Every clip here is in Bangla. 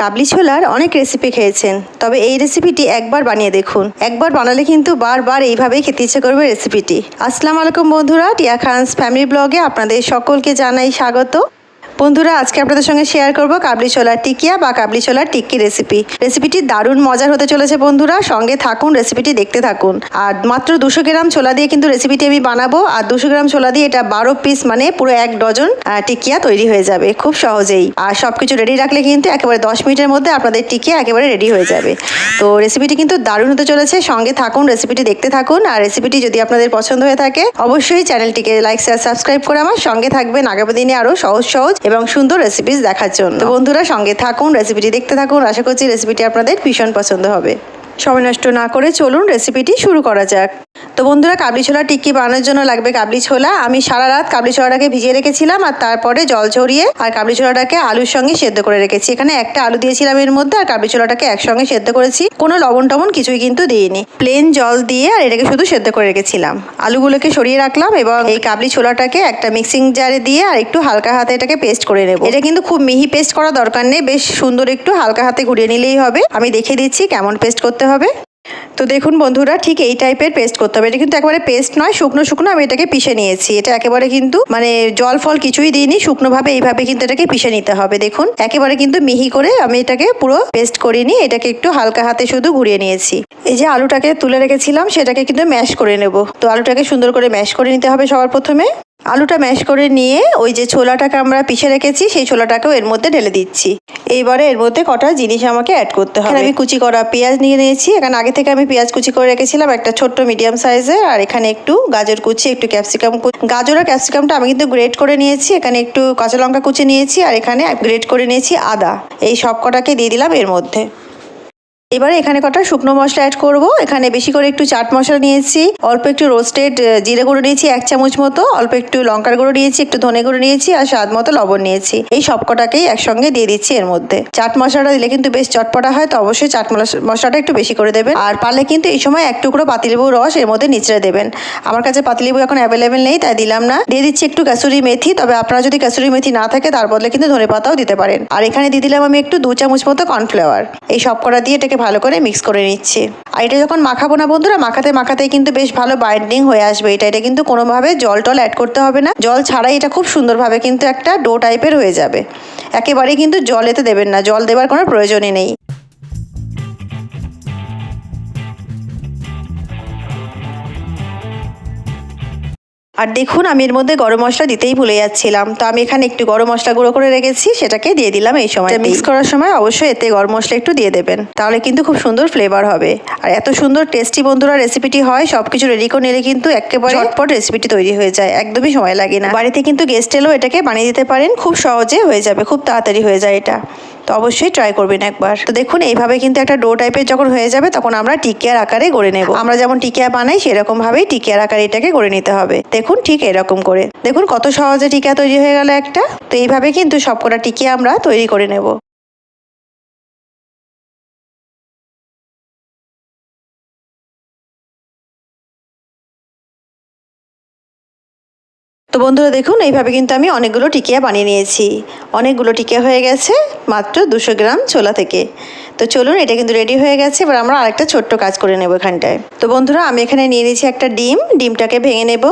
কাবলি ছোলার অনেক রেসিপি খেয়েছেন, তবে এই রেসিপিটি একবার বানিয়ে দেখুন। একবার বানালে কিন্তু বারবার এইভাবেই খেতে ইচ্ছে করবে রেসিপিটি। আসসালামু আলাইকুম বন্ধুরা, টিয়া খানস ফ্যামিলি ব্লগে আপনাদের সকলকে জানাই স্বাগত। বন্ধুরা, আজকে আপনাদের সঙ্গে শেয়ার করব কাবলি ছোলার টিকিয়া বা কাবলি ছোলার টিক্কি রেসিপিটি দারুণ মজার হতে চলেছে বন্ধুরা। সঙ্গে থাকুন, রেসিপিটি দেখতে থাকুন। আর মাত্র 200 গ্রাম ছোলা দিয়ে কিন্তু রেসিপিটি আমি বানাবো। আর 200 গ্রাম ছোলা দিয়ে এটা 12 পিস মানে পুরো 1 ডজন টিকিয়া তৈরি হয়ে যাবে খুব সহজেই। আর সব কিছু রেডি রাখলে কিন্তু একেবারে 10 মিনিটের মধ্যে আপনাদের টিকিয়া একেবারে রেডি হয়ে যাবে। তো রেসিপিটি কিন্তু দারুণ হতে চলেছে, সঙ্গে থাকুন, রেসিপিটি দেখতে থাকুন। আর রেসিপিটি যদি আপনাদের পছন্দ হয়ে থাকে অবশ্যই চ্যানেলটিকে লাইক শেয়ার সাবস্ক্রাইব করে আমার সঙ্গে থাকবেন আগামী দিনে আরও সহজ এবং সুন্দর রেসিপিস দেখার জন্য। তো বন্ধুরা, সঙ্গে থাকুন, রেসিপিটি দেখতে থাকুন। আশা করছি রেসিপিটি আপনাদের ভীষণ পছন্দ হবে। সময় নষ্ট না করে চলুন রেসিপিটি শুরু করা যাক। তো বন্ধুরা, কাবলি ছোলা টিক্কি বানানোর জন্য লাগবে কাবলি ছোলা। আমি সারা রাত কাবলি ছোলাটাকে ভিজিয়ে রেখেছিলাম আর তারপরে জল ঝরিয়ে আর কাবলি ছোলাটাকে আলুর সঙ্গে সেদ্ধ করে রেখেছি। এখানে একটা আলু দিয়েছিলাম এর মধ্যে, আর কাবলি ছোলাটাকে একসঙ্গে সেদ্ধ করেছি। কোনো লবণ টবণ কিছুই কিন্তু দিইনি, প্লেন জল দিয়ে আর এটাকে শুধু সেদ্ধ করে রেখেছিলাম। আলুগুলোকে সরিয়ে রাখলাম এবং এই কাবলি ছোলাটাকে একটা মিক্সিং জারে দিয়ে আর একটু হালকা হাতে এটাকে পেস্ট করে নেব। এটা কিন্তু খুব মিহি পেস্ট করা দরকার নেই, বেশ সুন্দর একটু হালকা হাতে ঘুরিয়ে নিলেই হবে। আমি দেখিয়ে দিচ্ছি কেমন পেস্ট করতে হবে। তো দেখুন বন্ধুরা, ঠিক এই টাইপের পেস্ট করতে হবে। এটা কিন্তু একেবারে পেস্ট নয়, শুকনো শুকনো আমি এটাকে পিষে নিয়েছি। এটা একেবারে কিন্তু মানে জল ফল কিছুই দিইনি, শুকনোভাবে এইভাবে কিন্তু এটাকে পিষে নিতে হবে। দেখুন একেবারে কিন্তু মিহি করে আমি এটাকে পুরো পেস্ট করিনি, এটাকে একটু হালকা হাতে শুধু ঘুরিয়ে নিয়েছি। এই যে আলুটাকে তুলে রেখেছিলাম সেটাকে কিন্তু ম্যাশ করে নেব। তো আলুটাকে সুন্দর করে ম্যাশ করে নিতে হবে সবার প্রথমে। আলুটা ম্যাশ করে নিয়ে ওই যে ছোলাটাকে আমরা পিষে রেখেছি সেই ছোলাটাকেও এর মধ্যে ঢেলে দিচ্ছি। এইবারে এর মধ্যে কটা জিনিস আমাকে অ্যাড করতে হবে। আমি কুচি করা পেঁয়াজ নিয়ে নিয়েছি। এখানে আগে থেকে আমি পেঁয়াজ কুচি করে রেখেছিলাম একটা ছোট্ট মিডিয়াম সাইজের। আর এখানে একটু গাজর কুচি, একটু ক্যাপসিকাম। গাজর আর ক্যাপসিকামটা আমি কিন্তু গ্রেট করে নিয়েছি। এখানে একটু কাঁচা লঙ্কা কুচি নিয়েছি আর এখানে গ্রেট করে নিয়েছি আদা। এই সব কটাকে দিয়ে দিলাম এর মধ্যে। এবারে এখানে কটা শুকনো মশলা অ্যাড করব। এখানে বেশি করে একটু চাট মশলা নিয়েছি, অল্প একটু রোস্টেড জিরে গুঁড়ো নিয়েছি 1 চামচ মতো, অল্প একটু লঙ্কার গুঁড়ো নিয়েছি, একটু ধনে গুঁড়ো নিয়েছি আর স্বাদ মতো লবণ নিয়েছি। এই সব কটাকেই একসঙ্গে দিয়ে দিচ্ছি এর মধ্যে। চাট মশলাটা দিলে কিন্তু বেশ চটপটা হয়, তো অবশ্যই চাট মশলাটা একটু বেশি করে দেবেন। আর পারলে কিন্তু এই সময় 1 টুকরো পাতিলেবুর রস এর মধ্যে নিচড়ে দেবেন। আমার কাছে পাতিলেবু এখন অ্যাভেলেবেল নেই তাই দিলাম না। দিয়ে দিচ্ছি একটু কাসুরি মেথি, তবে আপনারা যদি কাসুরি মেথি না থাকে তার বদলে কিন্তু ধনে পাতাও দিতে পারেন। আর এখানে দিয়ে দিলাম আমি একটু 2 চামচ মতো কর্নফ্লাওয়ার। এই সব কটা দিয়ে এটাকে ভালো করে মিক্স করে নিচ্ছি। আর এটা যখন মাখাবো না বন্ধুরা, মাখাতেই কিন্তু বেশ ভালো বাইন্ডিং হয়ে আসবে। এটা কিন্তু কোনোভাবে জল টল অ্যাড করতে হবে না, জল ছাড়াই এটা খুব সুন্দরভাবে কিন্তু একটা ডো টাইপের হয়ে যাবে। একেবারেই কিন্তু জল এতে দেবেন না, জল দেওয়ার কোনো প্রয়োজনই নেই। আর দেখুন আমি এর মধ্যে গরম মশলা দিতেই ভুলে যাচ্ছিলাম, তো আমি এখানে একটু গরম মশলা গুঁড়ো করে রেখেছি, সেটাকে দিয়ে দিলাম এই সময়। মিক্স করার সময় অবশ্যই এতে গরম মশলা একটু দিয়ে দেবেন, তাহলে কিন্তু খুব সুন্দর ফ্লেভার হবে। আর এত সুন্দর টেস্টি বন্ধুরা রেসিপিটি হয়। সবকিছু রেডি করে নিলে কিন্তু একেবারে ঝটপট রেসিপিটি তৈরি হয়ে যায়, একদমই সময় লাগে না। বাড়িতে কিন্তু গেস্ট এলেও এটাকে বানিয়ে দিতে পারেন, খুব সহজে হয়ে যাবে, খুব তাড়াতাড়ি হয়ে যায় এটা। তো অবশ্যই ট্রাই করবেন একবার। তো দেখুন এইভাবে কিন্তু একটা ডো টাইপের যখন হয়ে যাবে তখন আমরা টিকিয়ার আকারে গড়ে নেব। আমরা যেমন টিকিয়া বানাই সেরকম ভাবেই টিকিয়ার আকারে এটাকে গড়ে নিতে হবে। দেখুন ঠিক এরকম করে, দেখুন কত সহজে টিকিয়া তৈরি হয়ে গেল একটা। তো এইভাবে কিন্তু সবকটা টিকিয়া আমরা তৈরি করে নেব। তো বন্ধুরা দেখুন এইভাবে কিন্তু আমি অনেকগুলো টিকিয়া বানিয়ে নিয়েছি। অনেকগুলো টিকিয়া হয়ে গেছে মাত্র 200 গ্রাম ছোলা থেকে। তো চলুন, এটা কিন্তু রেডি হয়ে গেছে। এবার আমরা আরেকটা ছোট্ট কাজ করে নেব এখানটায়। তো বন্ধুরা, আমি এখানে নিয়ে নিয়েছি একটা ডিমটাকে ভেঙে নেব।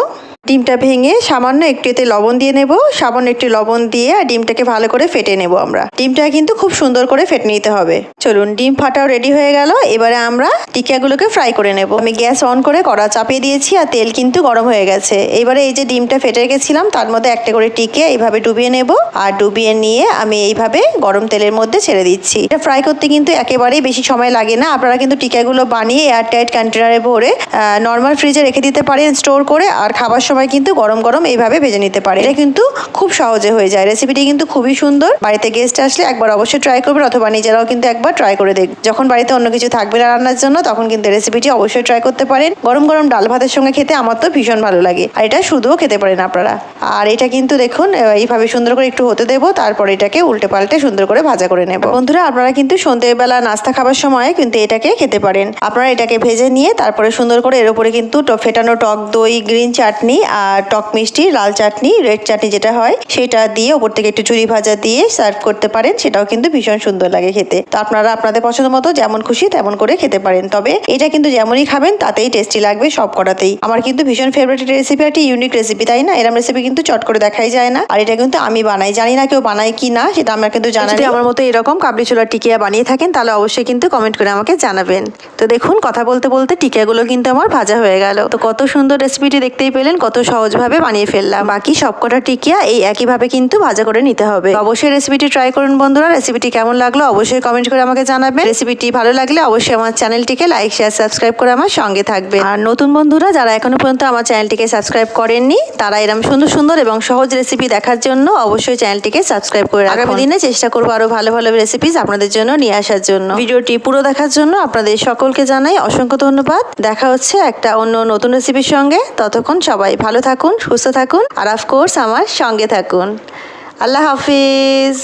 ডিমটা ভেঙে সামান্য একটু এতে লবণ দিয়ে নেব, সামান্য একটু লবণ দিয়ে আর ডিমটাকে ভালো করে ফেটে নেব আমরা। ডিমটা কিন্তু খুব সুন্দর করে ফেটে নিতে হবে। চলুন, ডিম ফাটাও রেডি হয়ে গেল। এবারে আমরা টিকিয়াগুলোকে ফ্রাই করে নেব। আমি গ্যাস অন করে কড়া চাপিয়ে দিয়েছি আর তেল কিন্তু গরম হয়ে গেছে। এবারে এই যে ডিমটা ফেটে রেখেছিলাম তার মধ্যে একটা করে টিকিয়া এইভাবে ডুবিয়ে নেব। আর ডুবিয়ে নিয়ে আমি এইভাবে গরম তেলের মধ্যে ছেড়ে দিচ্ছি। এটা ফ্রাই করতে কিন্তু একেবারেই বেশি সময় লাগে না। আপনারা কিন্তু টিকিয়াগুলো বানিয়ে এয়ারটাইট কন্টেনারে ভরে নর্মাল ফ্রিজে রেখে দিতে পারেন স্টোর করে, আর খাবার সময় কিন্তু গরম গরম এইভাবে ভেজে নিতে পারে। এটা কিন্তু খুব সহজে হয়ে যায়। রেসিপিটি কিন্তু খুবই সুন্দর। বাড়িতে গেস্ট আসলে একবার অবশ্যই ট্রাই করবেন, অথবা নিজেরাও কিন্তু একবার ট্রাই করে দেখবেন। যখন বাড়িতে অন্য কিছু থাকবে না রান্নার জন্য তখন কিন্তু রেসিপিটি অবশ্যই ট্রাই করতে পারেন। গরম গরম ডাল ভাতের সঙ্গে খেতে আমার তো ভীষণ ভালো লাগে। আর এটা শুধুও খেতে পারেন আপনারা। আর এটা কিন্তু দেখুন এইভাবে সুন্দর করে একটু হতে দেবো, তারপর এটাকে উল্টে পাল্টে সুন্দর করে ভাজা করে নেব। বন্ধুরা, আপনারা কিন্তু সন্ধ্যেবেলা নাস্তা খাবার সময় কিন্তু এটাকে খেতে পারেন। আপনারা এটাকে ভেজে নিয়ে তারপরে সুন্দর করে এর উপরে কিন্তু ফেটানো টক দই, গ্রিন চাটনি আর টক মিষ্টি, লাল চাটনি, রেড চাটনি যেটা হয় সেটা দিয়ে ওপর থেকে একটু ঝুরি ভাজা দিয়ে সার্ভ করতে পারেন। সেটাও কিন্তু ভীষণ সুন্দর লাগে খেতে। তো আপনারা আপনাদের পছন্দ মতো যেমন খুশি তেমন করে খেতে পারেন। তবে এটা কিন্তু যেমনই খাবেন তাতেই টেস্টি লাগবে সব কটাতেই। আমার কিন্তু ভীষণ ফেভারিট রেসিপি, একটা ইউনিক রেসিপি, তাই না? এরকম রেসিপি কিন্তু চট করে দেখাই যায় না। আর এটা কিন্তু আমি বানাই, জানি না কেউ বানায় কি না, সেটা আমার কিন্তু জানা নেই। আমার মতো এরকম কাবলি ছোলার টিকিয়া বানিয়ে থাকেন তাহলে অবশ্যই কিন্তু কমেন্ট করে আমাকে জানাবেন। তো দেখুন কথা বলতে বলতে টিকিয়াগুলো কিন্তু আমার ভাজা হয়ে গেল। তো কত সুন্দর রেসিপিটি দেখতেই পেলেন, কত সহজভাবে বানিয়ে ফেললাম। বাকি সবকটা টিকিয়া এই একইভাবে কিন্তু ভাজা করে নিতে হবে। অবশ্যই রেসিপিটি ট্রাই করুন বন্ধুরা। রেসিপিটি কেমন লাগলো অবশ্যই কমেন্ট করে আমাকে জানাবেন। রেসিপিটি ভালো লাগলে অবশ্যই আমার চ্যানেলটিকে লাইক, শেয়ার, সাবস্ক্রাইব করে আমার সঙ্গে থাকবে। আর নতুন বন্ধুরা যারা এখনো পর্যন্ত আমার চ্যানেলটিকে সাবস্ক্রাইব করেননি তারা এরকম সুন্দর সুন্দর এবং সহজ রেসিপি দেখার জন্য অবশ্যই চ্যানেলটিকে সাবস্ক্রাইব করে রাখুন। আগামী দিনে চেষ্টা করবো আরো ভালো ভালো রেসিপিস আপনাদের জন্য নিয়ে আসার জন্য। ভিডিওটি পুরো দেখার জন্য আপনাদের সকলকে জানাই অসংখ্য ধন্যবাদ। দেখা হচ্ছে একটা অন্য নতুন রেসিপির সঙ্গে। ততক্ষণ সবাই ভালো থাকুন, সুস্থ থাকুন আর অফকোর্স আমার সঙ্গে থাকুন। আল্লাহ হাফিজ।